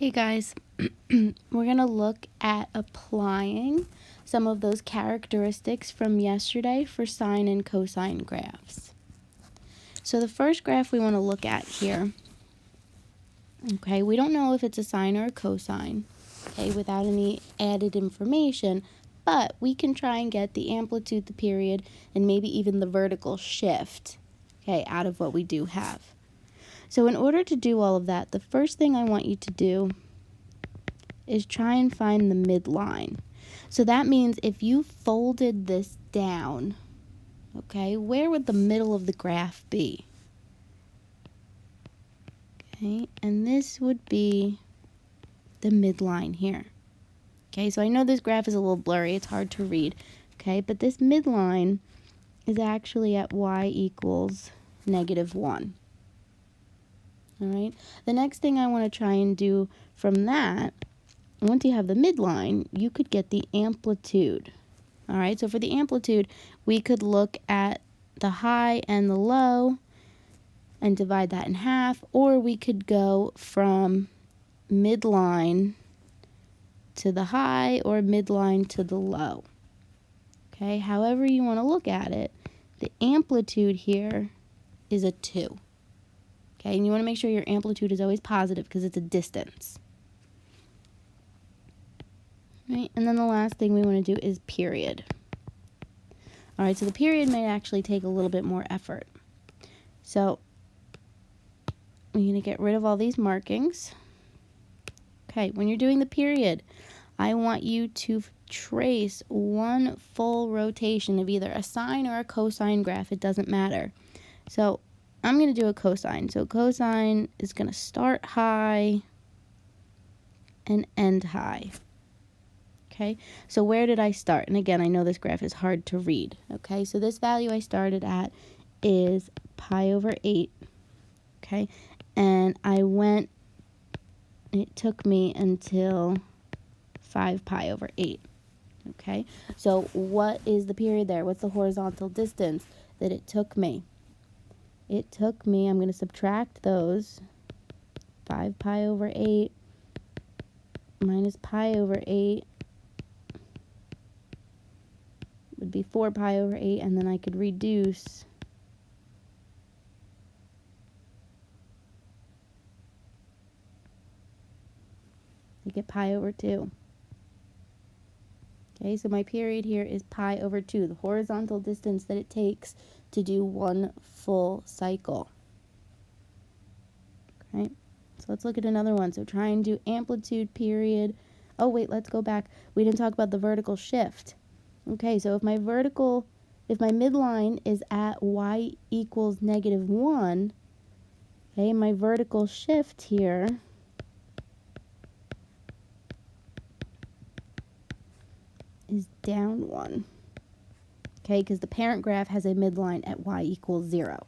Hey guys, we're going to look at applying some of those characteristics from yesterday for sine and cosine graphs. So the first graph we want to look at here, okay, we don't know if it's a sine or a cosine, okay, without any added information, but we can try and get the amplitude, the period, and maybe even the vertical shift, okay, out of what we do have. So in order to do all of that, the first thing I want you to do is try and find the midline. So that means if you folded this down, okay, where would the middle of the graph be? Okay, and this would be the midline here. Okay, so I know this graph is a little blurry, it's hard to read, okay, but this midline is actually at y equals -1. All right, the next thing I want to try and do from that, once you have the midline, you could get the amplitude. All right, so for the amplitude, we could look at the high and the low and divide that in half, or we could go from midline to the high or midline to the low. Okay, however you want to look at it, the amplitude here is a 2. Okay, and you want to make sure your amplitude is always positive because it's a distance. Right, and then the last thing we want to do is period. All right, so the period may actually take a little bit more effort. So I'm going to get rid of all these markings. Okay, when you're doing the period, I want you to trace one full rotation of either a sine or a cosine graph. It doesn't matter. So I'm going to do a cosine. So cosine is going to start high and end high. Okay, so where did I start? And again, I know this graph is hard to read. Okay, so this value I started at is pi over 8. Okay, and I went, it took me until 5 pi over 8. Okay, so what is the period there? What's the horizontal distance that it took me? It took me, I'm going to subtract those, 5 pi over 8 minus pi over 8 would be 4 pi over 8, and then I could reduce to get pi over 2. Okay, so my period here is pi over 2, the horizontal distance that it takes to do one full cycle. Okay, so let's look at another one. So try and do amplitude, period. Oh wait, let's go back. We didn't talk about the vertical shift. Okay, so if my midline is at y equals -1, okay, my vertical shift here is down 1. Okay, because the parent graph has a midline at y equals 0.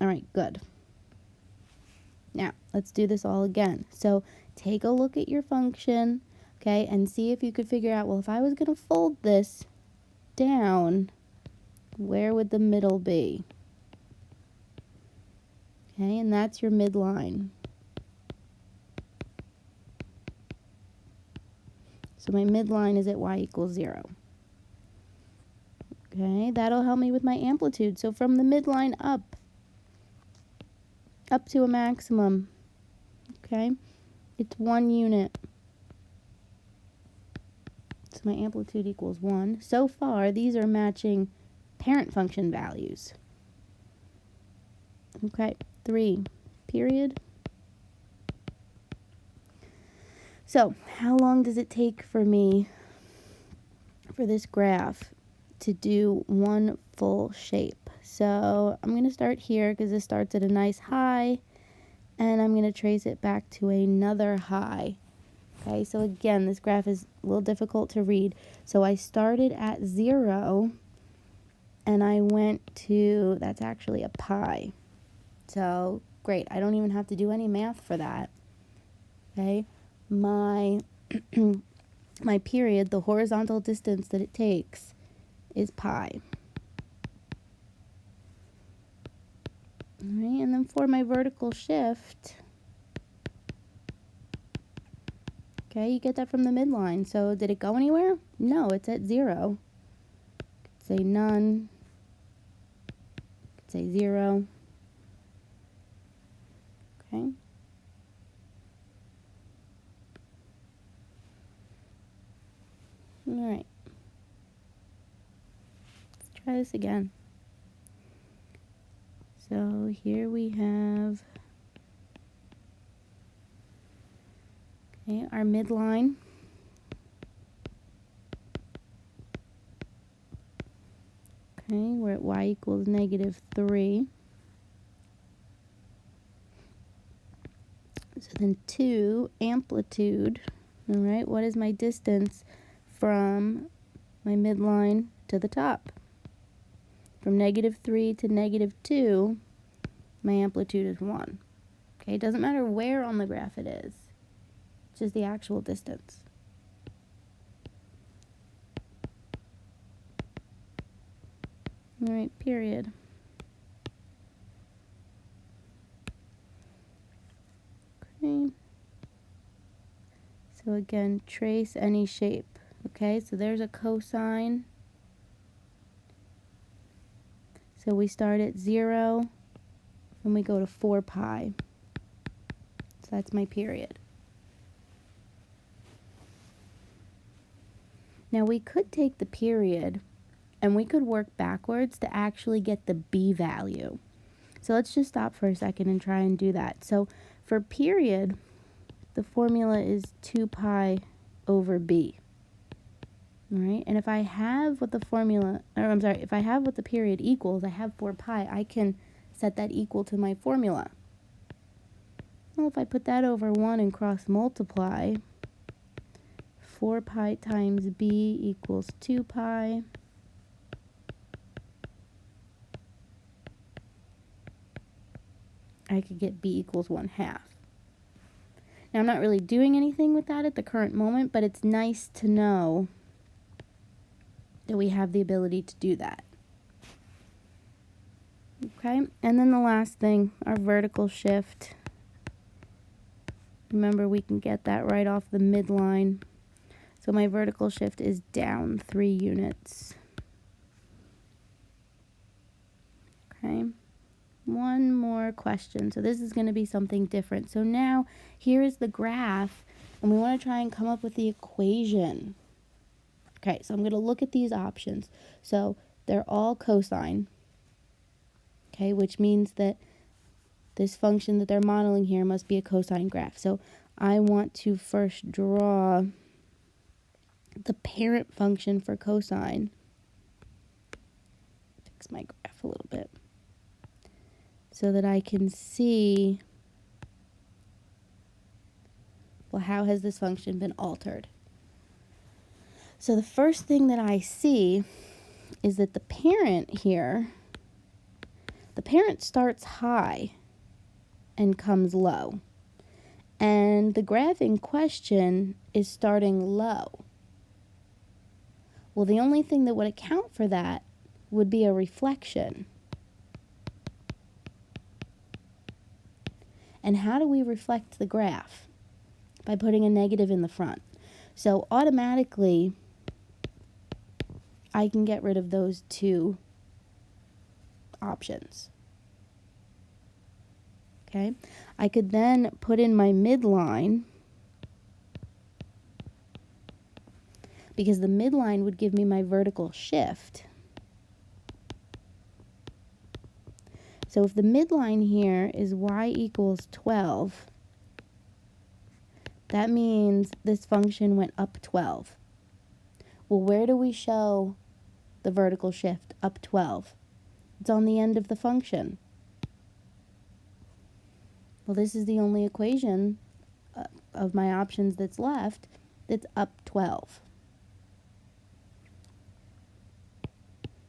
All right, good. Now, let's do this all again. So take a look at your function, okay, and see if you could figure out, well, if I was going to fold this down, where would the middle be? Okay, and that's your midline. So my midline is at y equals 0. Okay, that'll help me with my amplitude. So from the midline up to a maximum, okay, it's 1 unit. So my amplitude equals 1. So far, these are matching parent function values. Okay, 3, period. So how long does it take for me, for this graph, to do one full shape? So I'm going to start here because this starts at a nice high, and I'm going to trace it back to another high. Okay, so again, this graph is a little difficult to read. So I started at 0, and I went to, that's actually a pi. So great, I don't even have to do any math for that. Okay, my my period, the horizontal distance that it takes, is pi. All right, and then for my vertical shift, Okay, you get that from the midline. So did it go anywhere? No, it's at 0. Say none. Say 0. Okay. All right. Let's try this again. So here we have, okay, our midline. Okay, we're at y equals -3. So then 2, amplitude. All right, what is my distance from my midline to the top? From -3 to -2, my amplitude is 1. Okay, it doesn't matter where on the graph it is. It's just the actual distance. All right, period. Okay. So again, trace any shape. Okay, so there's a cosine. So we start at 0, and we go to 4 pi. So that's my period. Now we could take the period, and we could work backwards to actually get the b value. So let's just stop for a second and try and do that. So for period, the formula is 2 pi over b. All right, and if I have what the formula, or I'm sorry, if I have what the period equals, I have 4 pi, I can set that equal to my formula. Well, if I put that over 1 and cross multiply, 4 pi times b equals 2 pi. I could get b equals 1/2. Now, I'm not really doing anything with that at the current moment, but it's nice to know that we have the ability to do that. Okay, and then the last thing, our vertical shift. Remember, we can get that right off the midline. So my vertical shift is down 3 units. Okay, one more question. So this is going to be something different. So now here is the graph, and we want to try and come up with the equation. Okay, so I'm going to look at these options. So they're all cosine, okay, which means that this function that they're modeling here must be a cosine graph. So I want to first draw the parent function for cosine. Fix my graph a little bit so that I can see, well, how has this function been altered? So the first thing that I see is that the parent here, the parent starts high and comes low. And the graph in question is starting low. Well, the only thing that would account for that would be a reflection. And how do we reflect the graph? By putting a negative in the front. So automatically, I can get rid of those two options. Okay, I could then put in my midline, because the midline would give me my vertical shift. So if the midline here is y equals 12, that means this function went up 12. Well, where do we show the vertical shift up 12? It's on the end of the function. Well, this is the only equation of my options that's left that's up 12.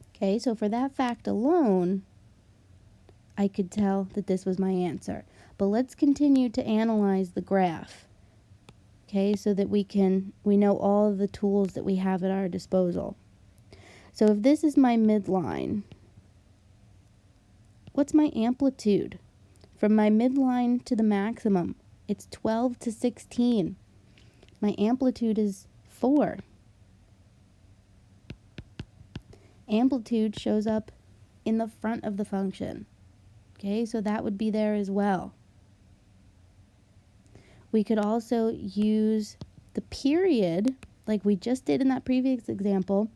Okay, so for that fact alone, I could tell that this was my answer. But let's continue to analyze the graph. Okay, so that we know all of the tools that we have at our disposal. So if this is my midline, what's my amplitude? From my midline to the maximum, it's 12 to 16. My amplitude is 4. Amplitude shows up in the front of the function. Okay, so that would be there as well. We could also use the period, like we just did in that previous example,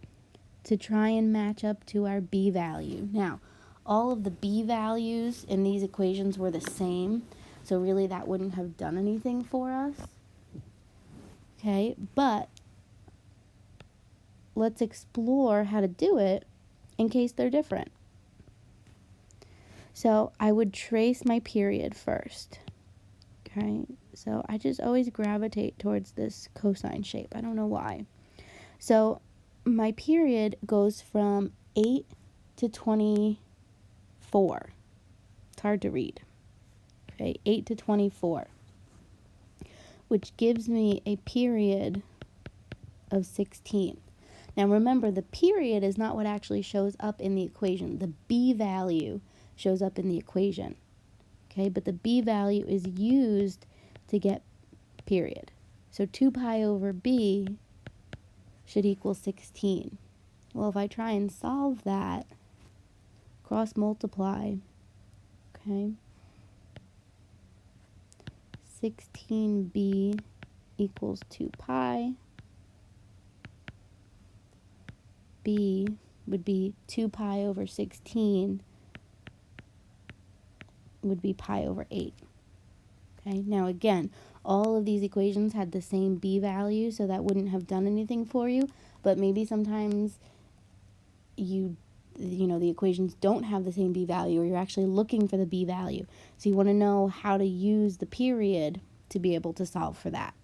to try and match up to our b value. Now, all of the b values in these equations were the same, so really that wouldn't have done anything for us. Okay, but let's explore how to do it in case they're different. So I would trace my period first. Okay, so I just always gravitate towards this cosine shape. I don't know why. So my period goes from 8 to 24. It's hard to read. Okay, 8 to 24, which gives me a period of 16. Now remember, the period is not what actually shows up in the equation. The b value shows up in the equation. Okay, but the b value is used to get period. So 2 pi over b should equal 16. Well, if I try and solve that, cross multiply, okay, 16b equals 2 pi. B would be 2 pi over 16 would be pi over 8. Okay, now again, all of these equations had the same b value, so that wouldn't have done anything for you, but maybe sometimes you know, the equations don't have the same b value, or you're actually looking for the b value. So you want to know how to use the period to be able to solve for that.